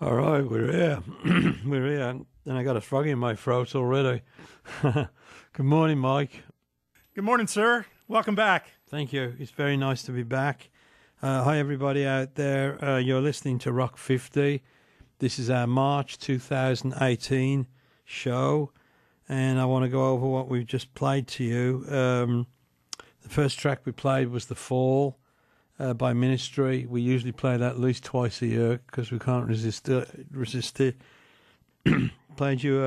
All right, we're here. We're here. And I got a frog in my throat already. Good morning, Mike. Good morning, sir. Welcome back. Thank you. It's very nice to be back. Hi, everybody out there. You're listening to Rock 50. This is our March 2018 show. And I want to go over what we've just played to you. The first track we played was The Fall by Ministry. We usually play that at least twice a year because we can't resist it. Played you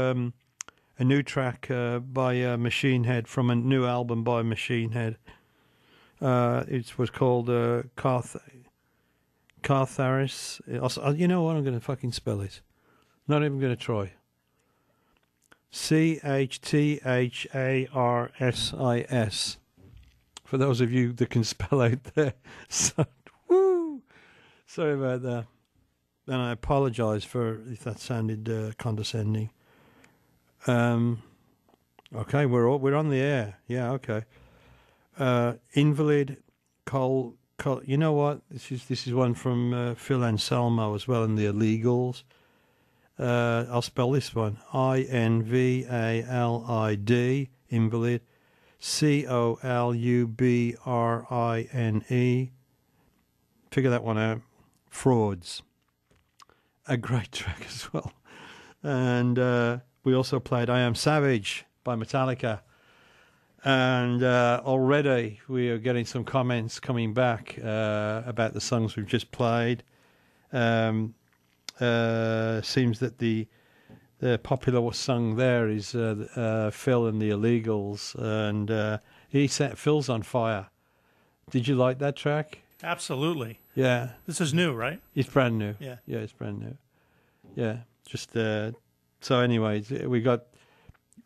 a new track by Machine Head from a new album by Machine Head. It was called Cartharis. You know what? I'm going to fucking spell it. Not even going to try. Chathharis. For those of you that can spell out there. So, woo! Sorry about that. And I apologise for if that sounded condescending. Okay, we're on the air. Yeah, okay. Invalid, Cole. You know what? This is one from Phil Anselmo as well, and the Illegals. I'll spell this one: Invalid, Invalid, Colubrine. Figure that one out. Frauds. A great track as well. And we also played I Am Savage by Metallica. And already we are getting some comments coming back about the songs we've just played. Seems that the popular song there is Phil and the Illegals. And he set Phil's on fire. Did you like that track? Absolutely. Yeah. This is new, right? It's brand new. Yeah. Yeah, it's brand new. Yeah. Just so anyway, we've got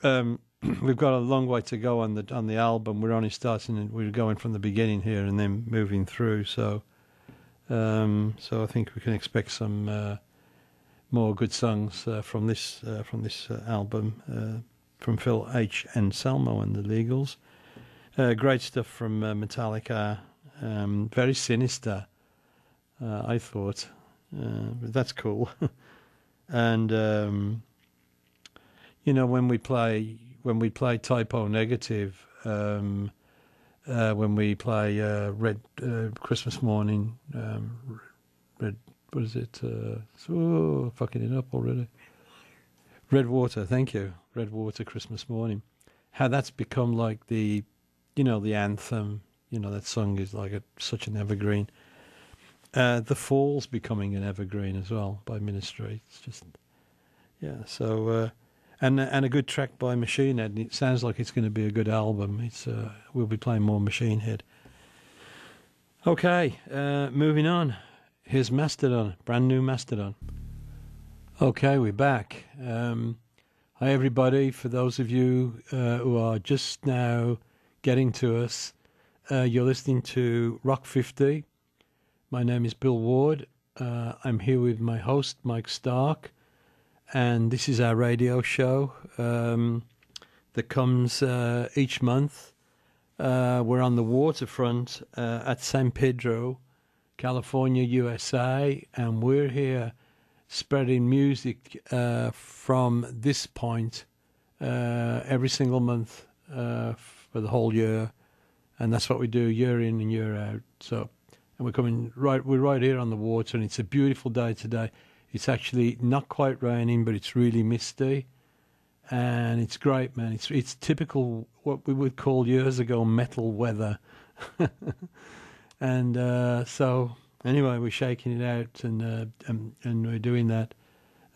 a long way to go on the album. We're only starting and we're going from the beginning here and then moving through. So I think we can expect some more good songs from this album from Phil H. Anselmo and the Legals. Great stuff from Metallica. Very sinister, I thought. But that's cool. And when we play Typo Negative, when we play Red Christmas Morning, Red, what is it? Fucking it up already. Red Water, thank you. Red Water Christmas Morning. How that's become like the anthem. That song is like such an evergreen. The Fall's becoming an evergreen as well by Ministry. It's just, yeah. So, and a good track by Machine Head. And it sounds like it's going to be a good album. It's we'll be playing more Machine Head. Okay, moving on. Here's Mastodon, brand new Mastodon. Okay, we're back. Hi everybody. For those of you who are just now getting to us. You're listening to Rock 50. My name is Bill Ward. I'm here with my host, Mike Stark, and this is our radio show that comes each month. We're on the waterfront at San Pedro, California, USA, and we're here spreading music from this point every single month for the whole year. And that's what we do year in and year out. So, and we're right here on the water, and it's a beautiful day today. It's actually not quite raining, but it's really misty, and it's great, man. It's typical what we would call years ago metal weather. And so anyway, we're shaking it out, and we're doing that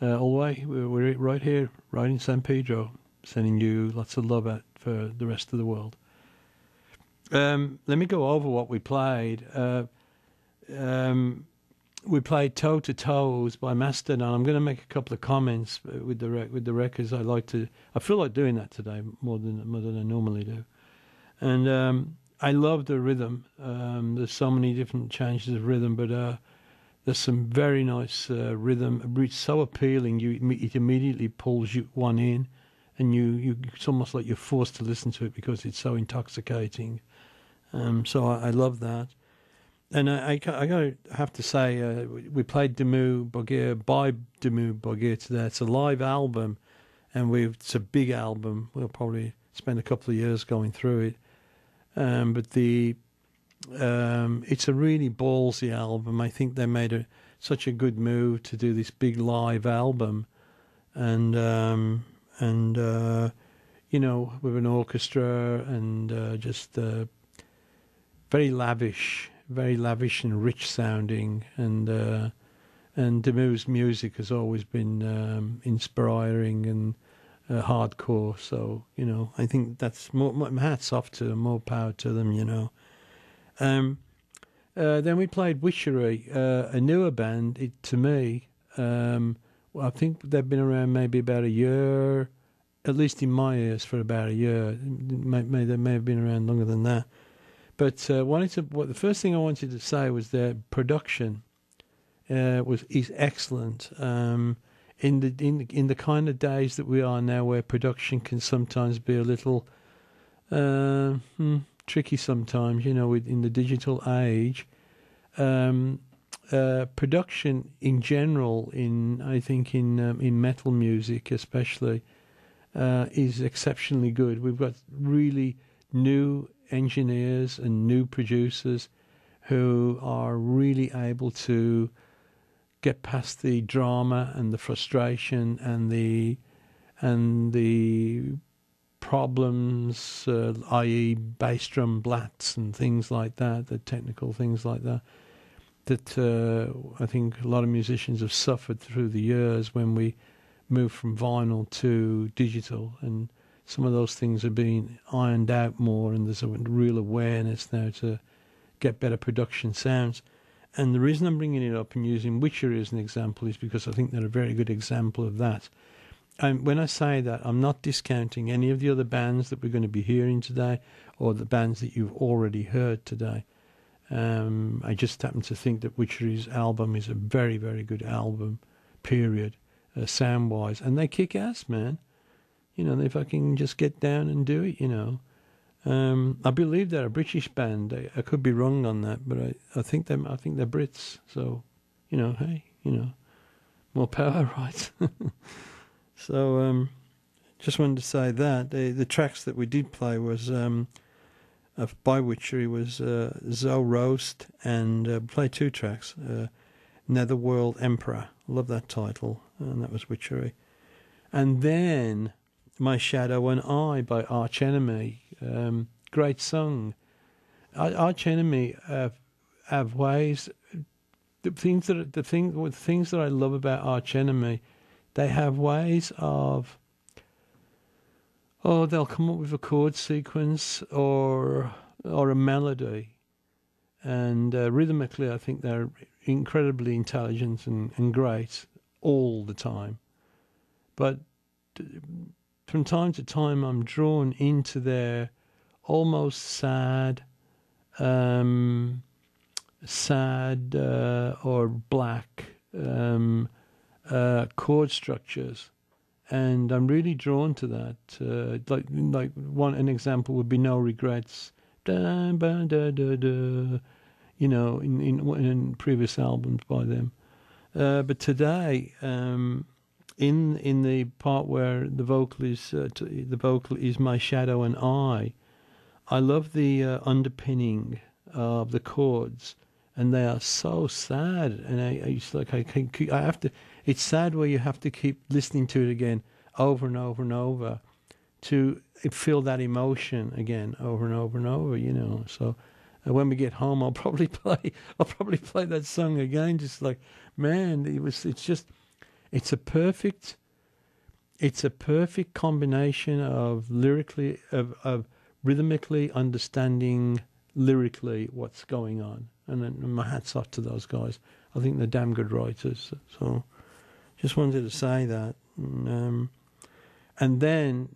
all the way. We're right here, right in San Pedro, sending you lots of love out for the rest of the world. Let me go over what we played. We played Toe to Toes by Mastodon. I'm going to make a couple of comments with the records. I feel like doing that today more than I normally do. And I love the rhythm. There's so many different changes of rhythm, but there's some very nice rhythm. It's so appealing. It immediately pulls you one in, and it's almost like you're forced to listen to it because it's so intoxicating. So I love that. And I gotta have to say, we played Demu Borgir by Demu Borgir today. It's a live album, and it's a big album. We'll probably spend a couple of years going through it. But it's a really ballsy album. I think they made such a good move to do this big live album, and with an orchestra and just very lavish and rich sounding, and Demu's music has always been inspiring and hardcore. So I think that's more hats off to them, more power to them. Then we played Witchery, a newer band to me. I think they've been around maybe about a year, at least in my ears, for about a year. They may have been around longer than that. But the first thing I wanted to say was their production is excellent. In the kind of days that we are now, where production can sometimes be a little tricky sometimes, in the digital age, production in general, I think in metal music especially, is exceptionally good. We've got really new engineers and new producers who are really able to get past the drama and the frustration and the problems, i.e. bass drum blats and things like that, the technical things like that I think a lot of musicians have suffered through the years when we moved from vinyl to digital, and some of those things are being ironed out more, and there's a real awareness now to get better production sounds. And the reason I'm bringing it up and using Witchery as an example is because I think they're a very good example of that. And when I say that, I'm not discounting any of the other bands that we're going to be hearing today or the bands that you've already heard today. I just happen to think that Witchery's album is a very, very good album, period, sound-wise. And they kick ass, man. They fucking just get down and do it, I believe they're a British band. I could be wrong on that, but I think they're Brits. So, hey, more power, right? So, just wanted to say that the tracks that we did play was by Witchery was Zoe Roast, and play two tracks, Netherworld Emperor. Love that title, and that was Witchery. And then My Shadow and I by Arch Enemy. Great song. Arch Enemy have ways. The things that I love about Arch Enemy, they have ways of. They'll come up with a chord sequence or a melody, and rhythmically, I think they're incredibly intelligent and great all the time. But from time to time, I'm drawn into their almost sad or black chord structures, and I'm really drawn to that. An example would be No Regrets, da, ba, da, da, da, in previous albums by them. But today, in the part where the vocal is My Shadow and I love the underpinning of the chords, and they are so sad. And I have to. It's sad where you have to keep listening to it again over and over and over to feel that emotion again over and over and over. So when we get home, I'll probably play that song again. Just like, man, it's a perfect combination of lyrically of rhythmically understanding lyrically what's going on, and my hat's off to those guys. I think they're damn good writers. So just wanted to say that. And then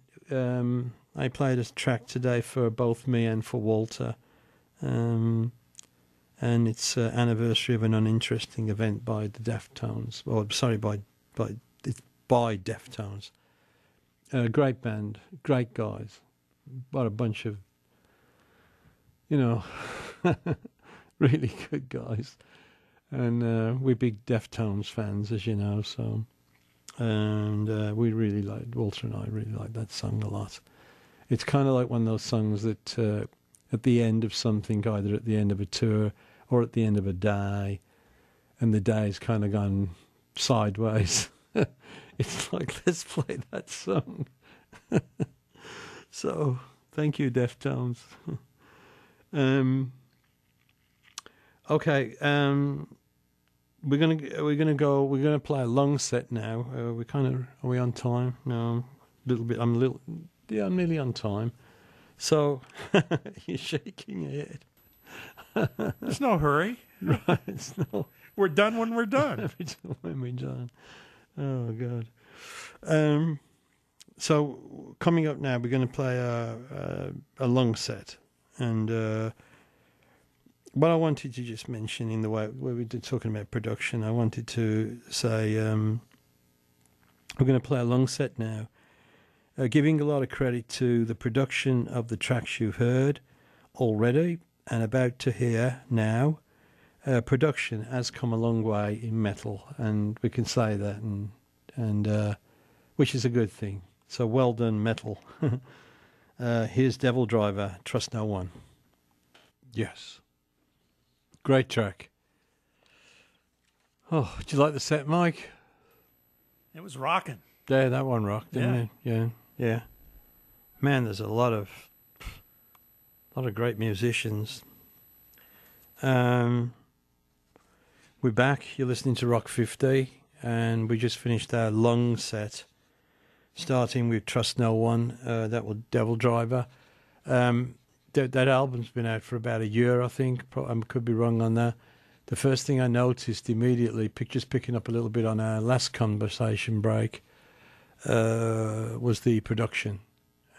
I played a track today for both me and for Walter, and it's anniversary of an uninteresting event by the Deftones. It's by Deftones. Great band, great guys. What a bunch of, really good guys. And we're big Deftones fans, as you know, so... And we really liked, Walter and I really liked that song a lot. It's kind of like one of those songs that at the end of something, either at the end of a tour or at the end of a day, and the day's kind of gone sideways. It's like, let's play that song. So, thank you, Deftones. Okay, we're gonna play a long set now. Are we on time? No, a little bit. I'm nearly on time. So you're shaking your head. There's no hurry. Right, it's no. We're done when we're done. When we're done. Oh God. So coming up now, we're going to play a long set, and what I wanted to just mention in the way where we did talking about production, I wanted to say we're going to play a long set now, giving a lot of credit to the production of the tracks you've heard already and about to hear now. Production has come a long way in metal, and we can say that, and which is a good thing. So well done, metal. Here's Devildriver, Trust No One. Yes. Great track. Oh, did you like the set, Mike? It was rocking. Yeah, that one rocked, didn't it? Yeah. Man, there's a lot of great musicians. We're back. You're listening to Rock 50, and we just finished our long set, starting with Trust No One. That was Devildriver. That album's been out for about a year, I think. I could be wrong on that. The first thing I noticed immediately, just picking up a little bit on our last conversation break, was the production.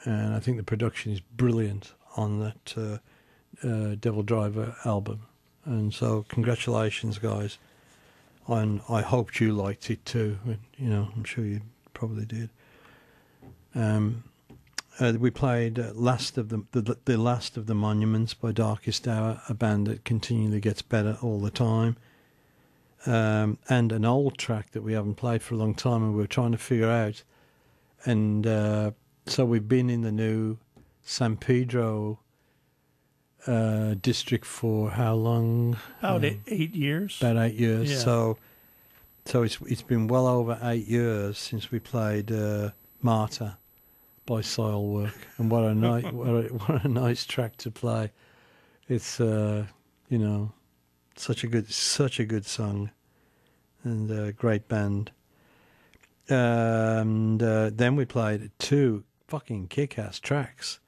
And I think the production is brilliant on that Devildriver album. And so congratulations, guys. And I hoped you liked it too. I'm sure you probably did. We played the last of the Monuments by Darkest Hour, a band that continually gets better all the time, and an old track that we haven't played for a long time, and we're trying to figure out. And so we've been in the new San Pedro district for how long? About 8 years. About 8 years. Yeah. So it's been well over 8 years since we played Martyr by Soilwork, and what a nice track to play. It's such a good song, and a great band. And then we played 2 fucking kick-ass tracks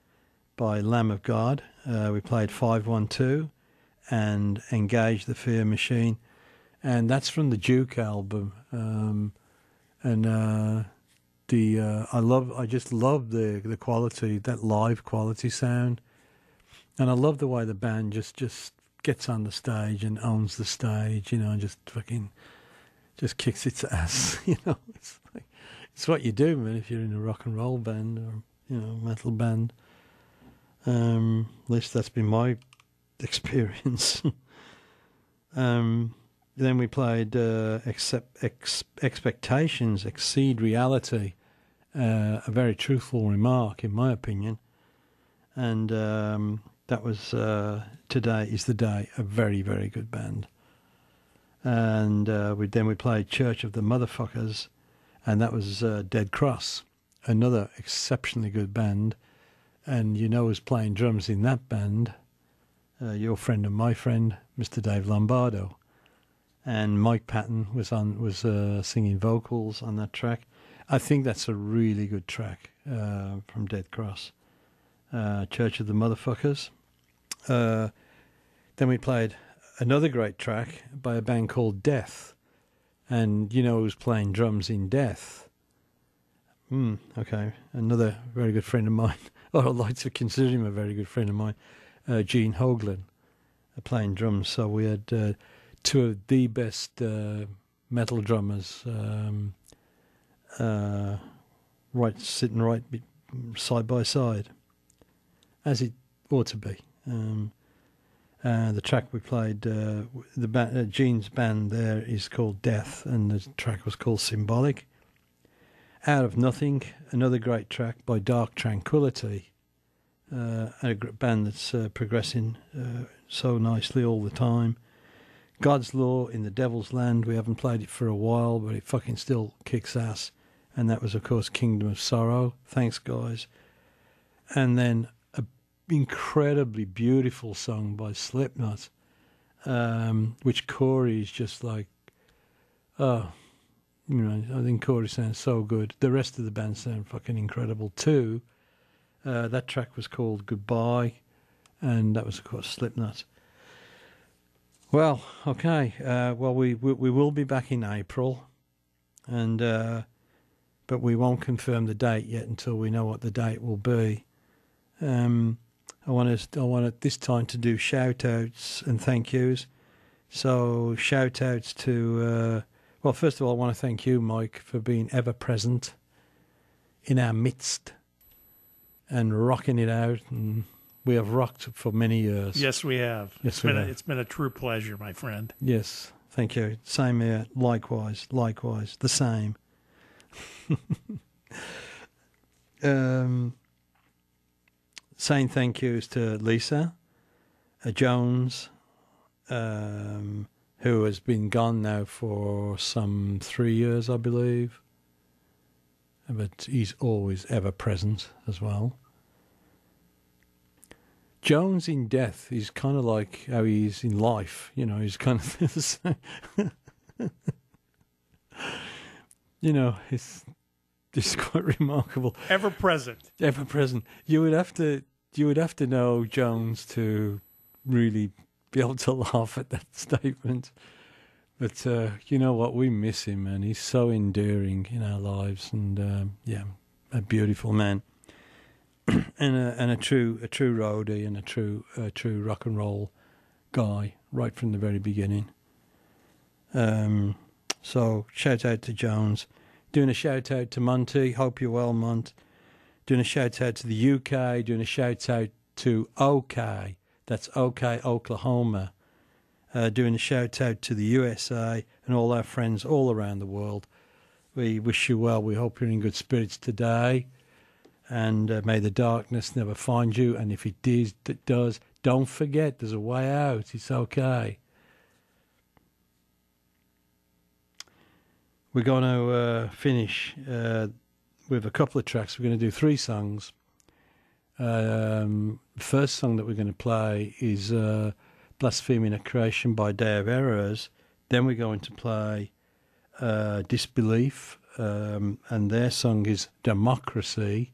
by Lamb of God. We played 512 and Engage the Fear Machine, and that's from the Duke album. I just love the quality, that live quality sound, and I love the way the band just gets on the stage and owns the stage, and just kicks its ass, it's what you do, man, if you're in a rock and roll band or metal band. At least that's been my experience. Then we played Expectations Exceed Reality, a very truthful remark, in my opinion. And that was Today Is the Day, a very, very good band. And then we played Church of the Motherfuckers, and that was Dead Cross, another exceptionally good band. And who's playing drums in that band? Your friend and my friend, Mr. Dave Lombardo. And Mike Patton was singing vocals on that track. I think that's a really good track from Dead Cross. Church of the Motherfuckers. Then we played another great track by a band called Death. And who's playing drums in Death? Okay. Another very good friend of mine, or I'd like to consider him a very good friend of mine, Gene Hoglan, playing drums. So we had 2 of the best metal drummers sitting right side by side, as it ought to be. The track we played, Gene's band there is called Death, and the track was called Symbolic. Out of Nothing, another great track by Dark Tranquillity, a band that's progressing so nicely all the time. God's Law in the Devil's Land, we haven't played it for a while, but it fucking still kicks ass. And that was, of course, Kingdom of Sorrow. Thanks, guys. And then an incredibly beautiful song by Slipknot, which Corey is just like, oh, you know, I think Corey sounds so good. The rest of the band sound fucking incredible too. That track was called Goodbye, and that was, of course, Slipknot. Well, okay. We will be back in April, and but we won't confirm the date yet until we know what the date will be. I want this time to do shout outs and thank yous. So shout outs to well, first of all, I want to thank you, Mike, for being ever present in our midst and rocking it out, and we have rocked for many years. Yes, we have. Yes, It's been a true pleasure, my friend. Yes, thank you. Same here. Likewise, the same. Saying thank yous to Lisa Jones, who has been gone now for some 3 years, I believe. But he's always ever present as well. Jones in death is kind of like how he is in life. You know, he's kind of the same. You know, it's quite remarkable. Ever present. Ever present. You would have to know Jones to really be able to laugh at that statement. But you know what? We miss him, man. He's so endearing in our lives, and yeah, a beautiful man. and a true roadie and a true rock and roll guy right from the very beginning. So shout out to Jones. Doing a shout out to Monty. Hope you're well, Mont. Doing a shout out to the UK. Doing a shout out to OK. That's OK, Oklahoma. Doing a shout out to the USA and all our friends all around the world. We wish you well. We hope you're in good spirits today. And may the darkness never find you. And if it does, don't forget, there's a way out. It's okay. We're going to finish with a couple of tracks. We're going to do 3 songs. The first song that we're going to play is Blaspheming a Creation by Day of Errors. Then we're going to play Disbelief, and their song is Democracy.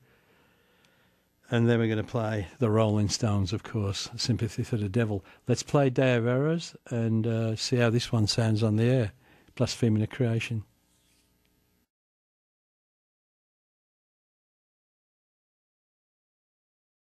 And then we're going to play the Rolling Stones, of course, Sympathy for the Devil. Let's play Day of Errors and see how this one sounds on the air. Blaspheming a Creation.